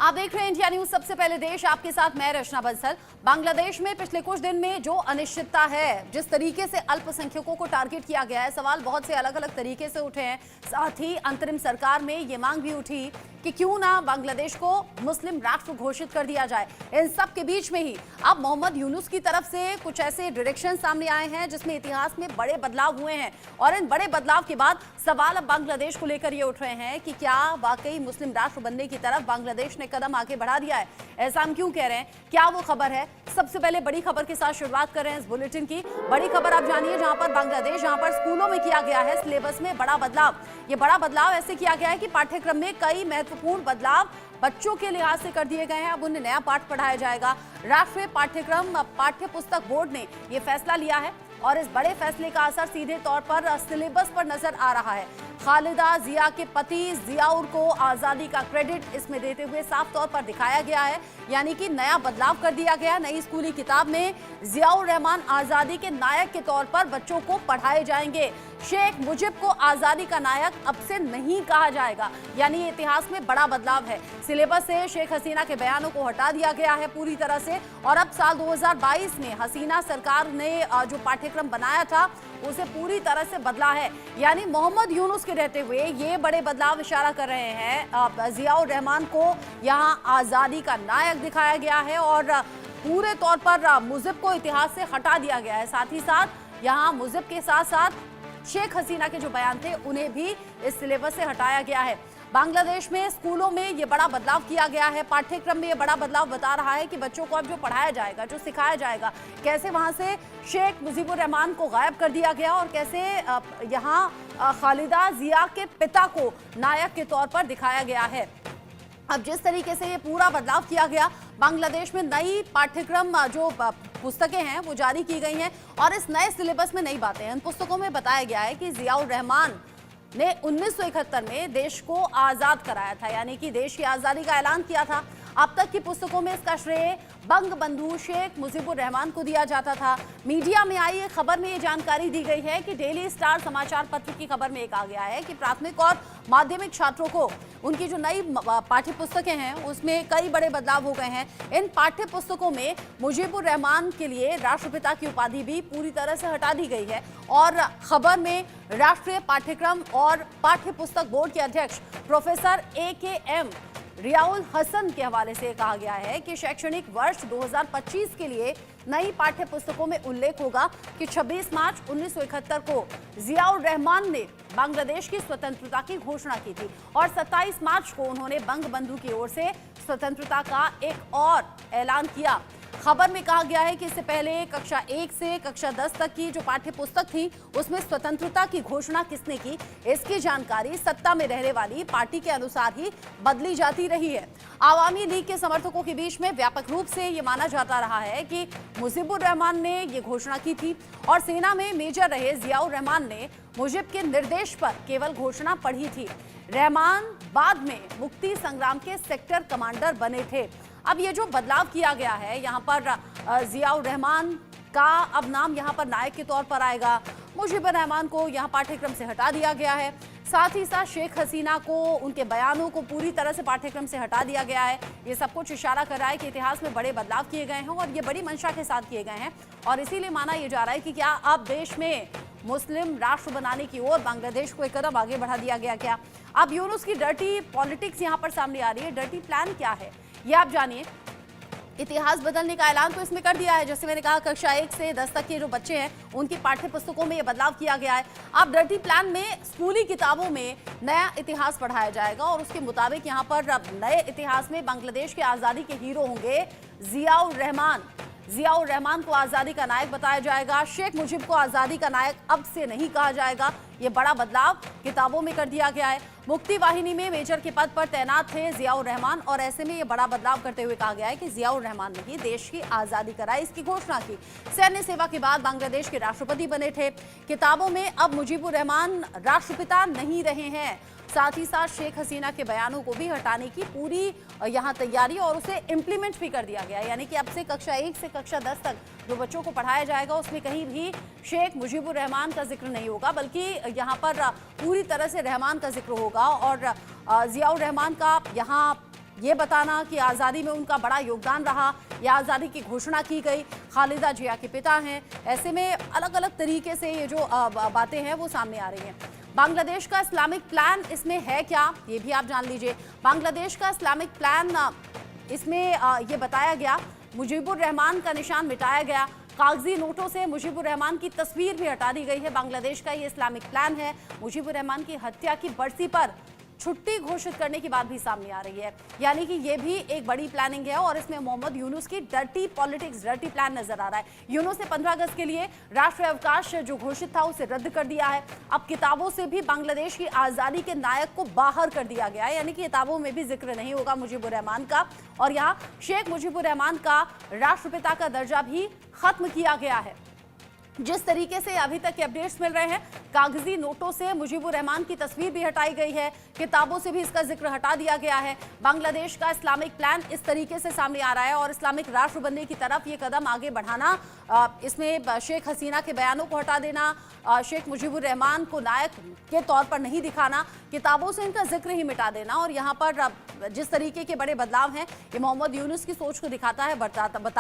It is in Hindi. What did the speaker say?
आप देख रहे हैं इंडिया न्यूज, सबसे पहले देश, आपके साथ मैं रचना बंसल। बांग्लादेश में पिछले कुछ दिन में जो अनिश्चितता है, जिस तरीके से अल्पसंख्यकों को टारगेट किया गया है, सवाल बहुत से अलग अलग तरीके से उठे हैं। साथ ही अंतरिम सरकार में ये मांग भी उठी कि क्यों ना बांग्लादेश को मुस्लिम राष्ट्र घोषित कर दिया जाए। इन सब के बीच में ही अब मोहम्मद यूनुस की तरफ से कुछ ऐसे डायरेक्शन सामने आए हैं जिसमें इतिहास में बड़े बदलाव हुए हैं। और इन बड़े बदलाव के बाद सवाल अब बांग्लादेश को लेकर ये उठ रहे हैं कि क्या वाकई मुस्लिम राष्ट्र बनने की तरफ बांग्लादेश ने कदम आगे बढ़ा दिया है। ऐसा हम क्यों कह रहे हैं, क्या वो खबर है? सबसे पहले बड़ी खबर के साथ शुरुआत कर रहे हैं इस बुलेटिन की। बड़ी खबर आप जानिए, जहां पर बांग्लादेश, जहां पर स्कूलों में किया गया है सिलेबस में बड़ा बदलाव। ये बड़ा बदलाव ऐसे किया गया है कि पाठ्यक्रम में कई महत्वपूर्ण बदलाव बच्चों के लिहाज से कर दिए गए हैं। अब उन्हें नया पाठ पढ़ाया जाएगा। राष्ट्रीय पाठ्यक्रम पाठ्य पुस्तक बोर्ड ने यह फैसला लिया है और इस बड़े फैसले का असर सीधे तौर पर सिलेबस पर नजर आ रहा है। खालिदा जिया के पति जियाउर को आजादी का क्रेडिट इसमें देते हुए साफ तौर पर दिखाया गया है, यानी कि नया बदलाव कर दिया गया। नई स्कूली किताब में जियाउर रहमान आजादी के नायक के तौर पर बच्चों को पढ़ाए जाएंगे। शेख मुजिब को आजादी का नायक अब से नहीं कहा जाएगा, यानी ये इतिहास में बड़ा बदलाव है। सिलेबस से शेख हसीना के बयानों को हटा दिया गया है पूरी तरह से, और अब साल 2022 में हसीना सरकार ने जो पाठ्यक्रम बनाया था उसे पूरी तरह से बदला है। यानी मोहम्मद यूनुस के रहते हुए ये बड़े बदलाव इशारा कर रहे हैं। जियाउर रहमान को यहाँ आजादी का नायक दिखाया गया है और पूरे तौर पर मुजिब को इतिहास से हटा दिया गया है। साथ ही साथ यहाँ मुजिब के साथ साथ शेख हसीना के जो बयान थे उन्हें भी इस सिलेबस से हटाया गया है। बांग्लादेश में स्कूलों में ये बड़ा बदलाव किया गया है। पाठ्यक्रम में ये बड़ा बदलाव बता रहा है कि बच्चों को अब जो पढ़ाया जाएगा, जो सिखाया जाएगा, कैसे वहां से शेख मुजीबुर रहमान को गायब कर दिया गया और कैसे यहाँ खालिदा जिया के पिता को नायक के तौर पर दिखाया गया है। अब जिस तरीके से ये पूरा बदलाव किया गया, बांग्लादेश में नई पाठ्यक्रम जो पुस्तकें हैं वो जारी की गई हैं और इस नए सिलेबस में नई बातें हैं। इन पुस्तकों में बताया गया है कि जियाउर रहमान ने 1971 में देश को आजाद कराया था, यानी कि देश की आजादी का ऐलान किया था। अब तक की पुस्तकों में इसका श्रेय बंग बंधु शेख मुजीबुर रहमान को दिया जाता था। मीडिया में आई एक खबर में ये जानकारी दी गई है कि डेली स्टार समाचार पत्र की खबर में एक आ गया है कि प्राथमिक और माध्यमिक छात्रों को उनकी जो नई पाठ्य पुस्तकें हैं उसमें कई बड़े बदलाव हो गए हैं। इन पाठ्य पुस्तकों में मुजीबुर रहमान के लिए राष्ट्रपिता की उपाधि भी पूरी तरह से हटा दी गई है और खबर में राष्ट्रीय पाठ्यक्रम और पाठ्य पुस्तक बोर्ड के अध्यक्ष प्रोफेसर AKM रियाउल हसन के हवाले से कहा गया है कि शैक्षणिक वर्ष 2025 के लिए नई पाठ्य पुस्तकों में उल्लेख होगा कि 26 मार्च 1971 को जियाउर रहमान ने बांग्लादेश की स्वतंत्रता की घोषणा की थी और 27 मार्च को उन्होंने बंग बंधु की ओर से स्वतंत्रता का एक और ऐलान किया। खबर में कहा गया है कि इससे पहले कक्षा 1 से कक्षा 10 तक की जो पाठ्य पुस्तक थी उसमें स्वतंत्रता की घोषणा किसने की, इसकी जानकारी सत्ता में रहने वाली पार्टी के अनुसार ही बदली जाती रही है। आवामी लीग के समर्थकों के बीच में व्यापक रूप से ये माना जाता रहा है कि मुजीबुर रहमान ने ये घोषणा की थी और सेना में मेजर रहे जियाउर रहमान ने मुजिब के निर्देश पर केवल घोषणा पढ़ी थी। रहमान बाद में मुक्ति संग्राम के सेक्टर कमांडर बने थे। अब ये जो बदलाव किया गया है, यहाँ पर जियाउर रहमान का अब नाम यहाँ पर नायक के तौर पर आएगा। मुजीबुर रहमान को यहाँ पाठ्यक्रम से हटा दिया गया है। साथ ही साथ शेख हसीना को, उनके बयानों को पूरी तरह से पाठ्यक्रम से हटा दिया गया है। ये सब कुछ इशारा कर रहा है कि इतिहास में बड़े बदलाव किए गए हैं और ये बड़ी मंशा के साथ किए गए हैं और इसीलिए माना यह जा रहा है कि क्या अब देश में मुस्लिम राष्ट्र बनाने की ओर बांग्लादेश को एक कदम आगे बढ़ा दिया गया क्या? अब यूनुस की डर्टी पॉलिटिक्स यहाँ पर सामने आ रही है। डर्टी प्लान क्या है ये आप जानिए। इतिहास बदलने का ऐलान तो इसमें कर दिया है, जैसे मैंने कहा कक्षा 1 से 10 तक के जो बच्चे हैं उनकी पाठ्य पुस्तकों में ये बदलाव किया गया है। अब डर्टी प्लान में स्कूली किताबों में नया इतिहास पढ़ाया जाएगा और उसके मुताबिक यहाँ पर नए इतिहास में बांग्लादेश के आज़ादी के हीरो होंगे जियाउर रहमान। जियाउर रहमान को आज़ादी का नायक बताया जाएगा। शेख मुजिब को आज़ादी का नायक अब से नहीं कहा जाएगा। ये बड़ा बदलाव किताबों में कर दिया गया है। मुक्ति वाहिनी में मेजर के पद पर तैनात थे जियाउर रहमान और ऐसे में ये बड़ा बदलाव करते हुए कहा गया है कि जियाउर रहमान ने ही देश की आज़ादी कराई, इसकी घोषणा की। सैन्य सेवा के बाद बांग्लादेश के राष्ट्रपति बने थे। किताबों में अब मुजीबुर रहमान राष्ट्रपिता नहीं रहे हैं। साथ ही साथ शेख हसीना के बयानों को भी हटाने की पूरी यहाँ तैयारी और उसे इम्प्लीमेंट भी कर दिया गया, यानी कि अब से कक्षा 1 से कक्षा 10 तक जो बच्चों को पढ़ाया जाएगा उसमें कहीं भी शेख मुजीबुर रहमान का जिक्र नहीं होगा, बल्कि यहाँ पर पूरी तरह से रहमान का जिक्र होगा और जियाउर रहमान का यहाँ ये बताना कि आज़ादी में उनका बड़ा योगदान रहा या आज़ादी की घोषणा की गई, खालिदा जिया के पिता हैं। ऐसे में अलग अलग तरीके से ये जो बातें हैं वो सामने आ रही हैं। बांग्लादेश का इस्लामिक प्लान इसमें है क्या, ये भी आप जान लीजिए। बांग्लादेश का इस्लामिक प्लान इसमें ये बताया गया, मुजीबुर रहमान का निशान मिटाया गया, कागजी नोटों से मुजीबुर रहमान की तस्वीर भी हटा दी गई है। बांग्लादेश का ये इस्लामिक प्लान है। मुजीबुर रहमान की हत्या की बरसी पर छुट्टी घोषित करने की बात भी सामने आ रही है, यानी कि ये भी एक बड़ी प्लानिंग है और इसमें मोहम्मद यूनुस की डर्टी पॉलिटिक्स, डर्टी प्लान नजर आ रहा है। यूनुस ने 15 अगस्त के लिए राष्ट्रीय अवकाश जो घोषित था उसे रद्द कर दिया है। अब किताबों से भी बांग्लादेश की आजादी के नायक को बाहर कर दिया गया है, यानी कि किताबों में भी जिक्र नहीं होगा मुजीबुर रहमान का, और यहाँ शेख मुजीबुर रहमान का राष्ट्रपिता का दर्जा भी खत्म किया गया है। जिस तरीके से अभी तक के अपडेट्स मिल रहे हैं, कागजी नोटों से मुजीबुर रहमान की तस्वीर भी हटाई गई है, किताबों से भी इसका जिक्र हटा दिया गया है। बांग्लादेश का इस्लामिक प्लान इस तरीके से सामने आ रहा है और इस्लामिक राष्ट्र बनने की तरफ ये कदम आगे बढ़ाना, इसमें शेख हसीना के बयानों को हटा देना, शेख मुजीबुर रहमान को नायक के तौर पर नहीं दिखाना, किताबों से इनका जिक्र ही मिटा देना, और यहाँ पर जिस तरीके के बड़े बदलाव हैं ये मोहम्मद यूनुस की सोच को दिखाता है, बताता